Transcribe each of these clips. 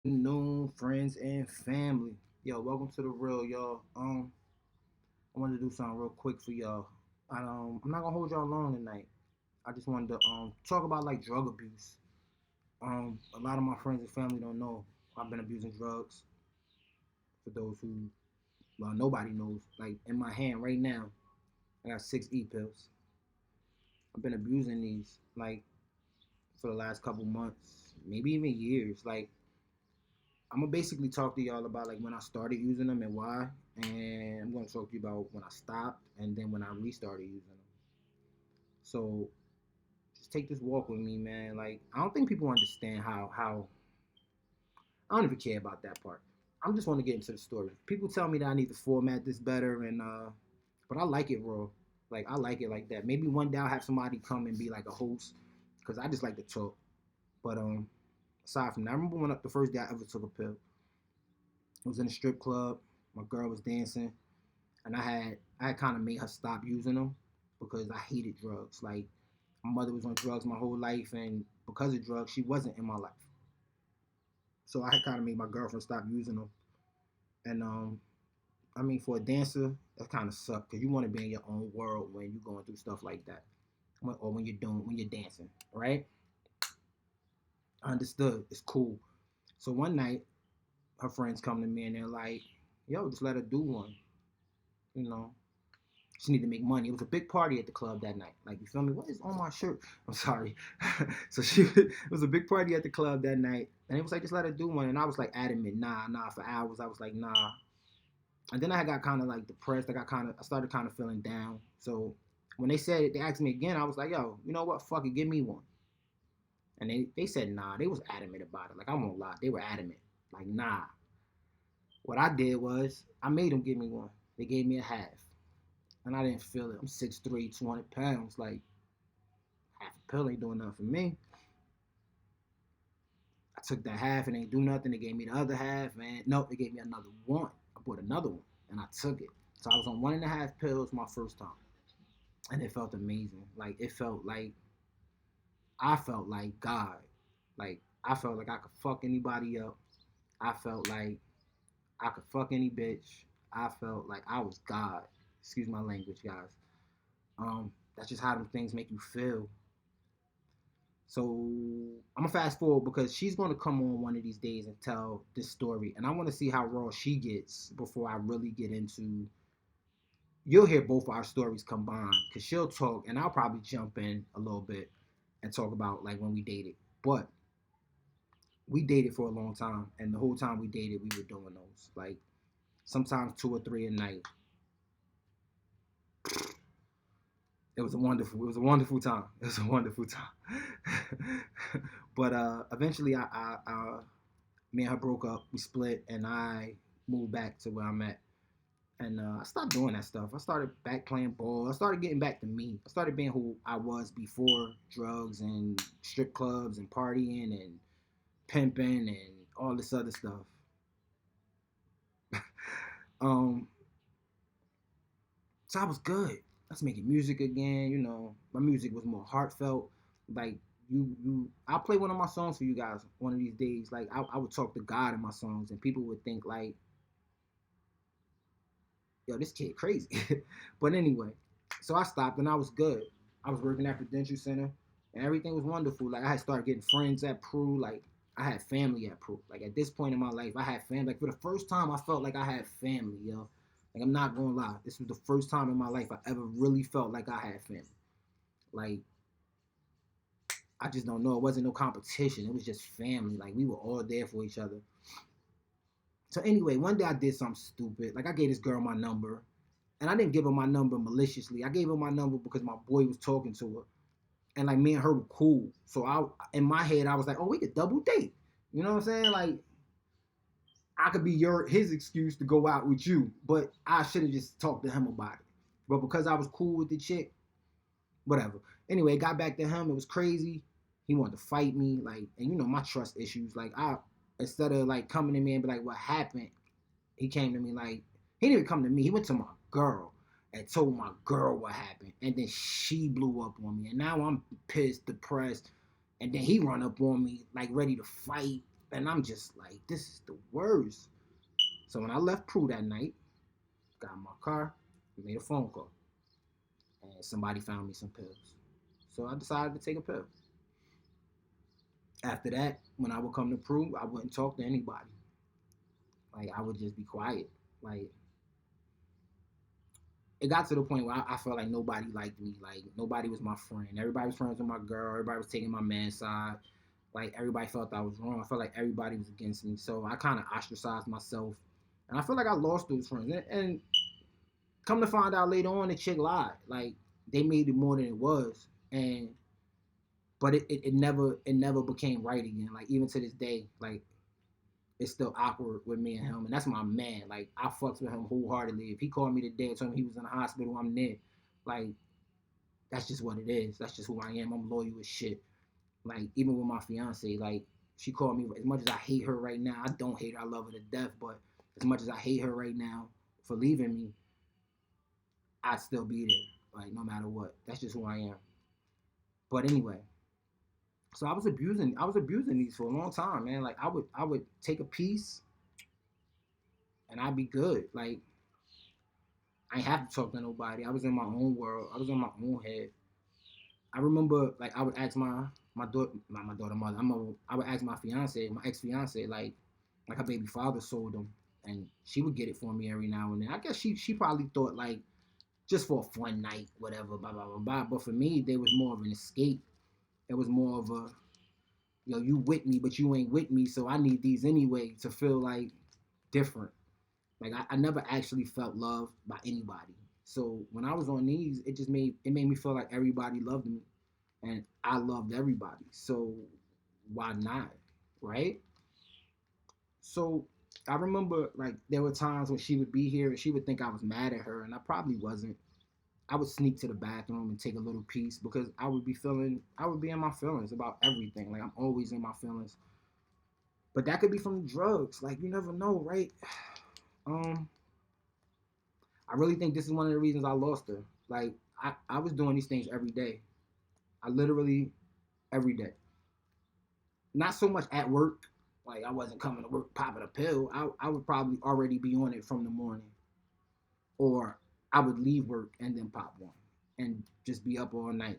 Afternoon, friends and family. Yo, welcome to the real, y'all. I wanted to do something real quick for y'all. I'm not gonna hold y'all long tonight. I just wanted to talk about like drug abuse. A lot of my friends and family don't know I've been abusing drugs. For those who, well, nobody knows. Like in my hand right now, I got 6 pills. I've been abusing these like for the last couple months, maybe even years. Like I'm gonna basically talk to y'all about like when I started using them and why, and I'm gonna talk to you about when I stopped and then when I restarted using them. So just take this walk with me, man. Like I don't think people understand how I don't even care about that part. I'm just want to get into the story. People tell me that I need to format this better, and but I like it raw. Like I like it like that. Maybe one day I'll have somebody come and be like a host, cause I just like to talk. But aside from that, I remember when the first day I ever took a pill. I was in a strip club. My girl was dancing, and I had kind of made her stop using them because I hated drugs. Like my mother was on drugs my whole life, and because of drugs, she wasn't in my life. So I had kind of made my girlfriend stop using them. And I mean, for a dancer, that kind of sucked because you want to be in your own world when you're going through stuff like that, or when you're dancing, right? I understood. It's cool. So one night, her friends come to me and they're like, "Yo, just let her do one." You know, she needed to make money. It was a big party at the club that night. Like, you feel me? What is on my shirt? I'm sorry. So it was a big party at the club that night. And it was like, just let her do one. And I was like adamant, nah, for hours. I was like, nah. And then I got kind of like depressed. I started kind of feeling down. So when they said it, they asked me again, I was like, yo, you know what? Fuck it, give me one. And they said, nah. They was adamant about it. Like, I won't lie. They were adamant. Like, nah. What I did was, I made them give me one. They gave me a half. And I didn't feel it. I'm 6'3", 200 pounds. Like, half a pill ain't doing nothing for me. I took that half and ain't do nothing. They gave me the other half, man. Nope, they gave me another one. I bought another one and I took it. So I was on 1.5 pills my first time. And it felt amazing. Like it felt like I felt like God. Like I felt like I could fuck anybody up. I felt like I could fuck any bitch. I felt like I was God. Excuse my language, guys. That's just how them things make you feel. So I'm gonna fast forward because she's gonna come on one of these days and tell this story, and I want to see how raw she gets before I really get into. You'll hear both our stories combined because she'll talk, and I'll probably jump in a little bit and talk about like when we dated. But we dated for a long time, and the whole time we dated, we were doing those like sometimes two or three a night. It was a wonderful time. It was a wonderful time. But eventually, me and her broke up. We split, and I moved back to where I'm at. And I stopped doing that stuff. I started back playing ball. I started getting back to me. I started being who I was before drugs and strip clubs and partying and pimping and all this other stuff. Um, so I was good. I was making music again. You know, my music was more heartfelt. Like I'll play one of my songs for you guys one of these days. Like I would talk to God in my songs, and people would think like, yo, this kid crazy. But anyway, so I stopped and I was good. I was working at Prudential Center and everything was wonderful. Like I had started getting friends at Pru. Like I had family at Pru. Like at this point in my life, I had family. Like for the first time, I felt like I had family, yo. Like I'm not gonna lie, this was the first time in my life I ever really felt like I had family. Like I just don't know. It wasn't no competition. It was just family. Like we were all there for each other. So anyway, one day I did something stupid. Like I gave this girl my number, and I didn't give her my number maliciously. I gave her my number because my boy was talking to her, and like me and her were cool. So in my head, I was like, oh, we could double date. You know what I'm saying? Like I could be his excuse to go out with you, but I should have just talked to him about it. But because I was cool with the chick, whatever. Anyway, it got back to him. It was crazy. He wanted to fight me, like, and you know my trust issues. Like I, instead of like coming to me and be like, what happened? He came to me like he didn't even come to me. He went to my girl and told my girl what happened, and then she blew up on me, and now I'm pissed, depressed, and then he run up on me like ready to fight. And I'm just like, this is the worst. So when I left Prue that night, got in my car, made a phone call, and somebody found me some pills. So I decided to take a pill. After that, when I would come to Prue, I wouldn't talk to anybody. Like I would just be quiet. Like it got to the point where I felt like nobody liked me. Like nobody was my friend. Everybody was friends with my girl. Everybody was taking my man's side. Like everybody felt I was wrong. I felt like everybody was against me. So I kind of ostracized myself, and I feel like I lost those friends. And come to find out later on, the chick lied. Like they made it more than it was, and but it never became right again. Like even to this day, like it's still awkward with me and him, and that's my man. Like I fucks with him wholeheartedly. If he called me today and told me he was in the hospital, I'm there. Like that's just what it is. That's just who I am. I'm loyal as shit. Like even with my fiance, like she called me. As much as I hate her right now, I don't hate her. I love her to death. But as much as I hate her right now for leaving me, I'd still be there. Like no matter what. That's just who I am. But anyway, so I was abusing these for a long time, man. Like I would take a piece and I'd be good. Like I ain't have to talk to nobody. I was in my own world. I was in my own head. I remember like I would ask my daughter, not my daughter mother. I would ask my fiance, my ex fiance, like her baby father sold them, and she would get it for me every now and then. I guess she probably thought like just for a fun night, whatever, blah blah blah blah. But for me, there was more of an escape. It was more of a you with me, but you ain't with me, so I need these anyway to feel like different. Like I never actually felt loved by anybody. So when I was on these, it made me feel like everybody loved me, and I loved everybody. So why not, right? So I remember like there were times when she would be here and she would think I was mad at her, and I probably wasn't. I would sneak to the bathroom and take a little piece because I would be in my feelings about everything. Like I'm always in my feelings. But that could be from drugs. Like you never know, right? Um, I really think this is one of the reasons I lost her. Like I was doing these things every day. I literally every day. Not so much at work. Like I wasn't coming to work popping a pill. I would probably already be on it from the morning. Or I would leave work and then pop one and just be up all night.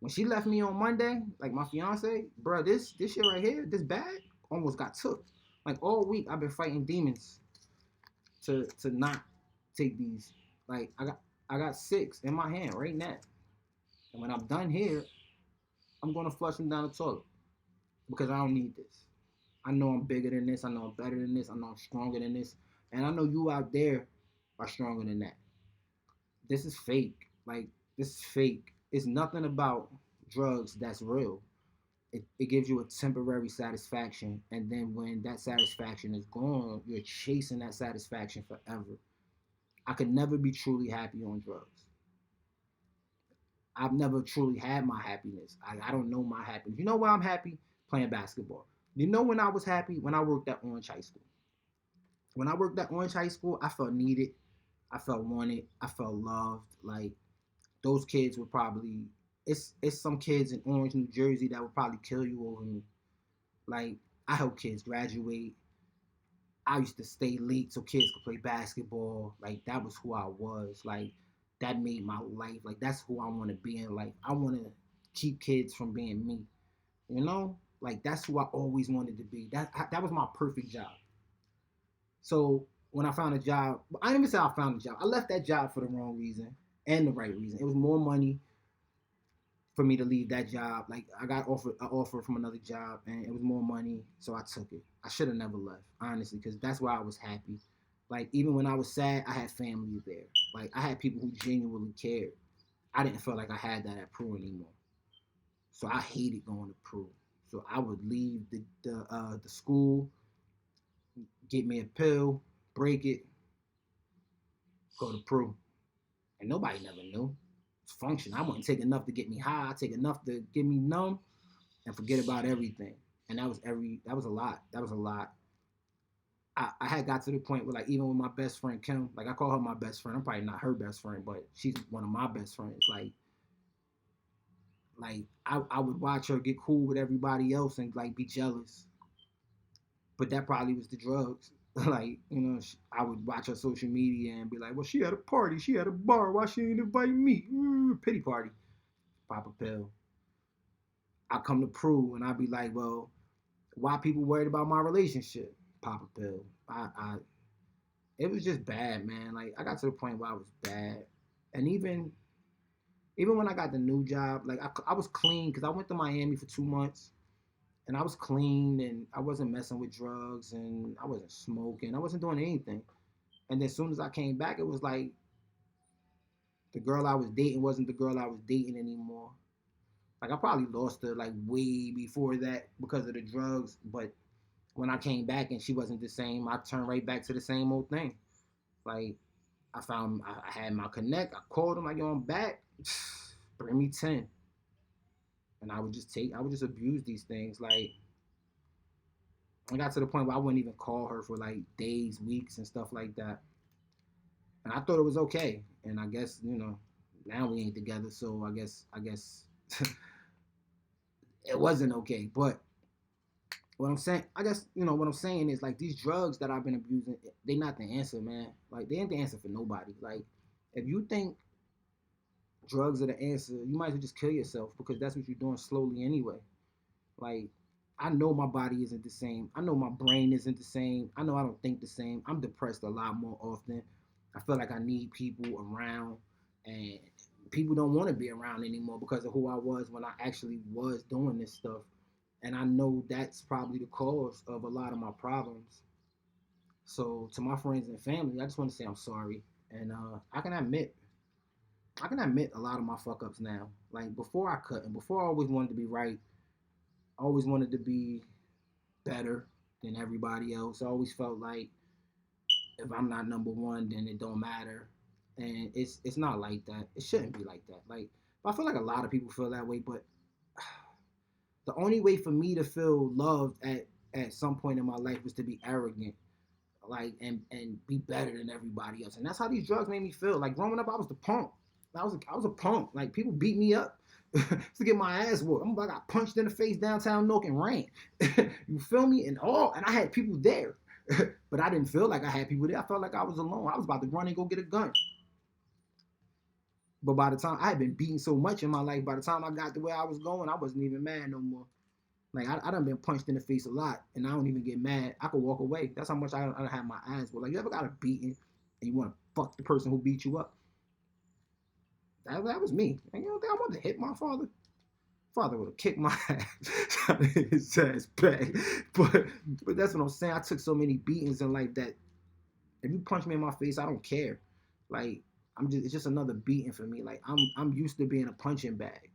When she left me on Monday, like my fiance, bro, this shit right here, this bag almost got took. Like all week I've been fighting demons to not take these. Like I got six in my hand right now. And when I'm done here, I'm gonna flush them down the toilet because I don't need this. I know I'm bigger than this. I know I'm better than this. I know I'm stronger than this. And I know you out there are stronger than that. This is fake. Like this is fake. It's nothing about drugs that's real. It gives you a temporary satisfaction, and then when that satisfaction is gone, you're chasing that satisfaction forever. I could never be truly happy on drugs. I've never truly had my happiness. I don't know my happiness. You know why I'm happy? Playing basketball. You know when I was happy? When I worked at Orange High School. When I worked at Orange High School, I felt needed. I felt wanted. I felt loved. Like those kids would probably it's some kids in Orange, New Jersey that would probably kill you over me. Like I help kids graduate. I used to stay late so kids could play basketball. Like that was who I was. Like that made my life. Like that's who I want to be in life. I want to keep kids from being me. You know, like that's who I always wanted to be. That was my perfect job. So when I found a job, I didn't even say I found a job. I left that job for the wrong reason and the right reason. It was more money for me to leave that job. Like I got offered an offer from another job, and it was more money, so I took it. I should have never left, honestly, because that's why I was happy. Like even when I was sad, I had family there. Like I had people who genuinely cared. I didn't feel like I had that at Peru anymore, so I hated going to Peru. So I would leave the school, get me a pill, break it, go to Peru, and nobody never knew. It's function. I wouldn't take enough to get me high. I take enough to get me numb and forget about everything. And that was a lot. That was a lot. I had got to the point where like even with my best friend Kim, like I call her my best friend. I'm probably not her best friend, but she's one of my best friends. Like Like I would watch her get cool with everybody else and like be jealous, but that probably was the drugs. Like, I would watch her social media and be like, well, she had a party, she had a bar, why she ain't invite me? Pity party. Pop a pill. I come to Prue and I'd be like, well, why people worried about my relationship? Pop a pill. It was just bad, man. Like I got to the point where I was bad, and even when I got the new job, like I was clean because I went to Miami for 2 months, and I was clean and I wasn't messing with drugs and I wasn't smoking, I wasn't doing anything. And then as soon as I came back, it was like the girl I was dating wasn't the girl I was dating anymore. Like I probably lost her like way before that because of the drugs, but when I came back and she wasn't the same, I turned right back to the same old thing. Like I had my connect. I called him like, yo, I'm back. Bring me 10. And I would just abuse these things. Like I got to the point where I wouldn't even call her for like days, weeks, and stuff like that. And I thought it was okay. And I guess now we ain't together, so I guess it wasn't okay. But what I'm saying, I guess what I'm saying is like these drugs that I've been abusing, they not the answer, man. Like they ain't the answer for nobody. Like if you think drugs are the answer, you might as well just kill yourself because that's what you're doing slowly anyway. Like, I know my body isn't the same. I know my brain isn't the same. I know I don't think the same. I'm depressed a lot more often. I feel like I need people around, and people don't want to be around anymore because of who I was when I actually was doing this stuff. And I know that's probably the cause of a lot of my problems. So, to my friends and family, I just want to say I'm sorry. And I can admit a lot of my fuck ups now. Like before I couldn't. Before I always wanted to be right. I always wanted to be better than everybody else. I always felt like if I'm not number one, then it don't matter. And it's not like that. It shouldn't be like that. Like I feel like a lot of people feel that way, but the only way for me to feel loved at some point in my life was to be arrogant, like and be better than everybody else. And that's how these drugs made me feel. Like growing up, I was the punk. I was a punk. Like people beat me up to get my ass whooped. I got punched in the face downtown Newark and ran. You feel me? And I had people there, but I didn't feel like I had people there. I felt like I was alone. I was about to run and go get a gun. But by the time I had been beaten so much in my life, by the time I got to where I was going, I wasn't even mad no more. Like I done been punched in the face a lot, and I don't even get mad. I could walk away. That's how much I have my eyes. Well, like you ever got a beating, and you want to fuck the person who beat you up? That was me. And you don't think I wanted to hit my father? Father would have kicked my ass, his ass back. But but that's what I'm saying. I took so many beatings in life that if you punch me in my face, I don't care. Like it's just another beating for me. Like I'm used to being a punching bag,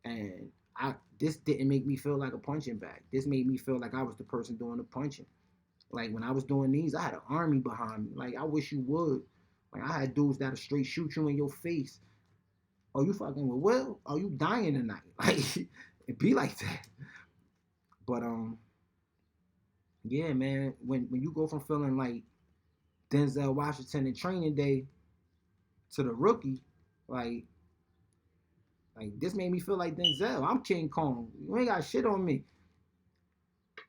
and I this didn't make me feel like a punching bag. This made me feel like I was the person doing the punching. Like when I was doing these, I had an army behind me. Like I wish you would. Like I had dudes that'll straight shoot you in your face. Oh, you fucking with Will? Oh, you dying tonight? Like it be like that. But yeah, man. When you go from feeling like Denzel Washington in Training Day to the rookie, like this made me feel like Denzel. I'm King Kong. You ain't got shit on me.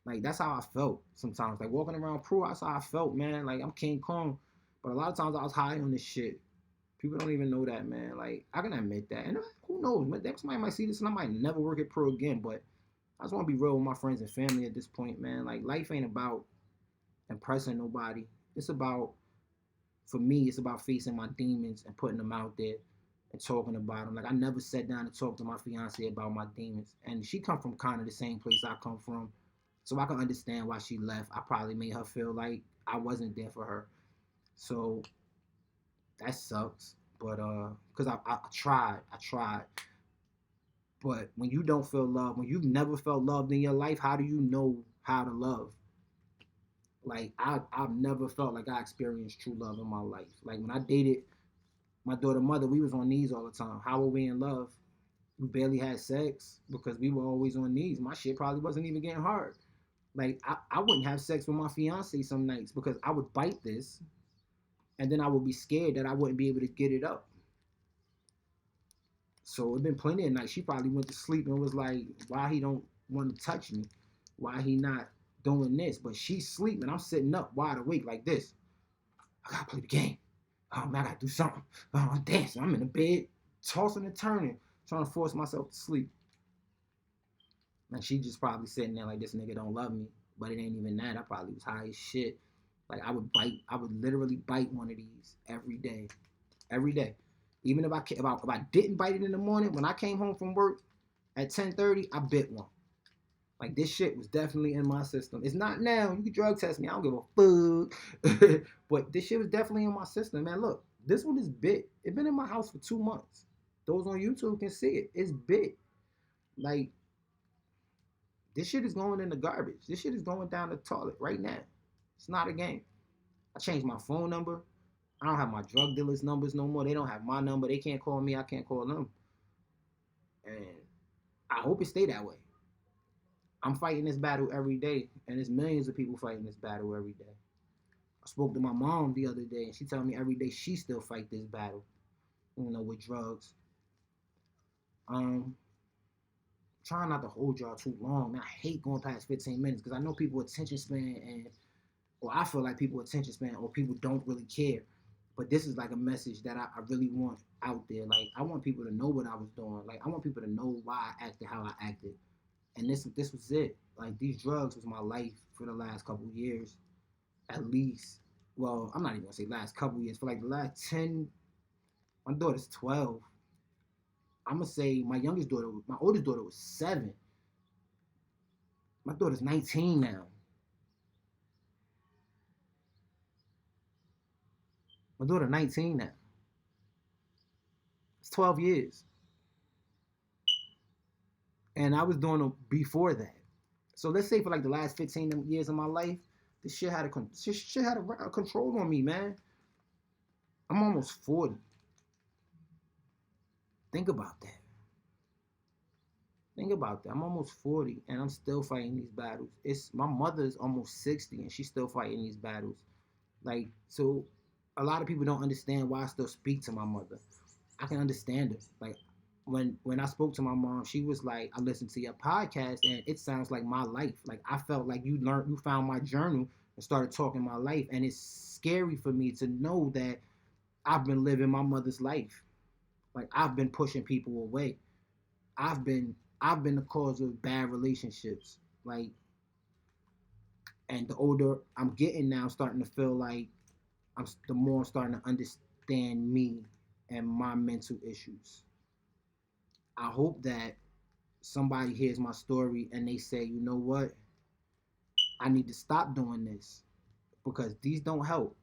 Like that's how I felt sometimes. Like walking around Pro, that's how I felt, man. Like I'm King Kong. But a lot of times I was high on this shit. People don't even know that, man. Like I can admit that. And who knows? Somebody might see this and I might never work at Pro again. But I just want to be real with my friends and family at this point, man. Like life ain't about impressing nobody. It's about, for me, it's about facing my demons and putting them out there and talking about them. Like I never sat down and talked to my fiance about my demons, and she come from kind of the same place I come from, so I can understand why she left. I probably made her feel like I wasn't there for her, so that sucks. But cause I tried. But when you don't feel love, when you've never felt loved in your life, how do you know how to love? Like I've never felt like I experienced true love in my life. Like when I dated my daughter mother, we was on knees all the time. How were we in love? We barely had sex because we were always on knees. My shit probably wasn't even getting hard. Like I wouldn't have sex with my fiance some nights because I would bite this and then I would be scared that I wouldn't be able to get it up. So it been plenty of nights. She probably went to sleep and was like, why he don't want to touch me? Why he not doing this? But she's sleeping. I'm sitting up wide awake like this. I gotta play the game. Oh man, I gotta do something. Oh, I'm dancing. I'm in the bed, tossing and turning, trying to force myself to sleep. And she just probably sitting there like this nigga don't love me. But it ain't even that. I probably was high as shit. Like I would literally bite one of these every day. Every day. Even if I didn't bite it in the morning, when I came home from work at 10:30, I bit one. Like this shit was definitely in my system. It's not now. You can drug test me. I don't give a fuck. But this shit was definitely in my system, man. Look, this one is bit. It's been in my house for 2 months. Those on YouTube can see it. It's bit. Like this shit is going in the garbage. This shit is going down the toilet right now. It's not a game. I changed my phone number. I don't have my drug dealers' numbers no more. They don't have my number. They can't call me. I can't call them. And I hope it stay that way. I'm fighting this battle every day, and there's millions of people fighting this battle every day. I spoke to my mom the other day, and she told me every day she still fight this battle, with drugs. Um, Trying not to hold y'all too long, man. I hate going past 15 minutes because I know people attention span or I feel like people attention span or people don't really care. But this is like a message that I really want out there. Like I want people to know what I was doing. Like I want people to know why I acted how I acted. And this was it. Like these drugs was my life for the last couple of years, at least. Well, I'm not even gonna say last couple of years. For like the last 10, my daughter's 12. I'm gonna say my oldest daughter was 7. My daughter's 19 now. My daughter 19 now. It's 12 years, and I was doing it before that. So let's say for like the last 15 years of my life, this shit had a control on me, man. I'm almost 40. Think about that. Think about that. I'm almost 40 and I'm still fighting these battles. It's my mother's almost 60 and she's still fighting these battles. Like, so a lot of people don't understand why I still speak to my mother. I can understand her. Like when I spoke to my mom, she was like, I listened to your podcast and it sounds like my life. Like I felt like you found my journal and started talking my life. And it's scary for me to know that I've been living my mother's life. Like I've been pushing people away. I've been I've been the cause of bad relationships. Like, and the older I'm getting now, I'm starting to feel like the more I'm starting to understand me and my mental issues. I hope that somebody hears my story and they say, you know what, I need to stop doing this because these don't help.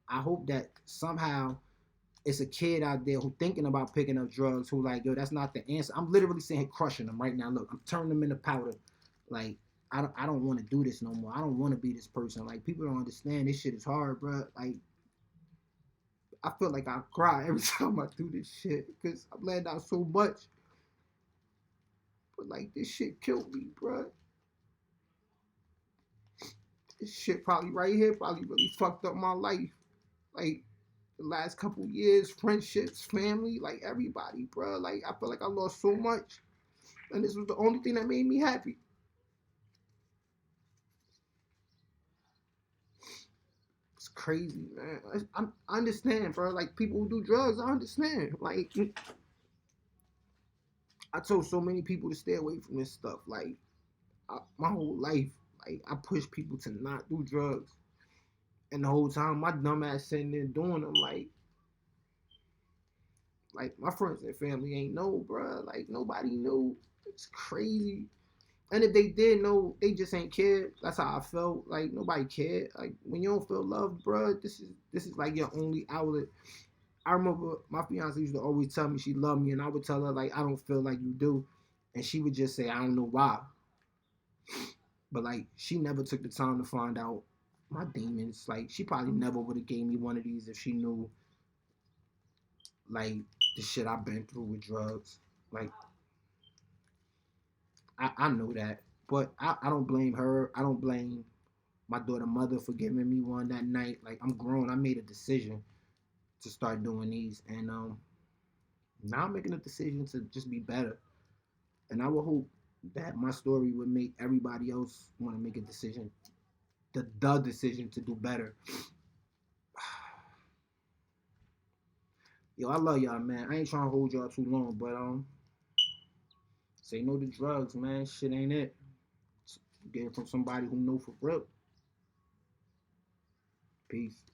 I hope that somehow it's a kid out there who thinking about picking up drugs who like, yo, that's not the answer. I'm literally saying crushing them right now. Look, I'm turning them into powder. Like, I don't want to do this no more. I don't want to be this person. Like, people don't understand this shit is hard, bro. Like, I feel like I cry every time I do this shit because I'm laying down so much. But like, this shit killed me, bro. This shit probably right here probably really fucked up my life. Like, the last couple years, friendships, family, like everybody, bro. Like I feel like I lost so much, and this was the only thing that made me happy. It's crazy, man. I understand, bro. Like people who do drugs, I understand. Like I told so many people to stay away from this stuff. Like my whole life, like I push people to not do drugs, and the whole time my dumb ass sitting there doing them. Like my friends and family ain't know, bro. Like nobody knew. It's crazy. And if they did know, they just ain't cared. That's how I felt. Like nobody cared. Like when you don't feel loved, bro, this is like your only outlet. I remember my fiance used to always tell me she loved me, and I would tell her like I don't feel like you do, and she would just say I don't know why. But like she never took the time to find out my demons. Like she probably never would have gave me one of these if she knew like the shit I've been through with drugs. Like I know that, but I don't blame her. I don't blame my daughter mother for giving me one that night. Like I'm grown. I made a decision to start doing these, and Now I'm making a decision to just be better. And I would hope that my story would make everybody else want to make a decision, the decision to do better. Yo, I love y'all, man. I ain't trying to hold y'all too long, but say no to drugs, man. Shit ain't it. Get it from somebody who know for real. Peace.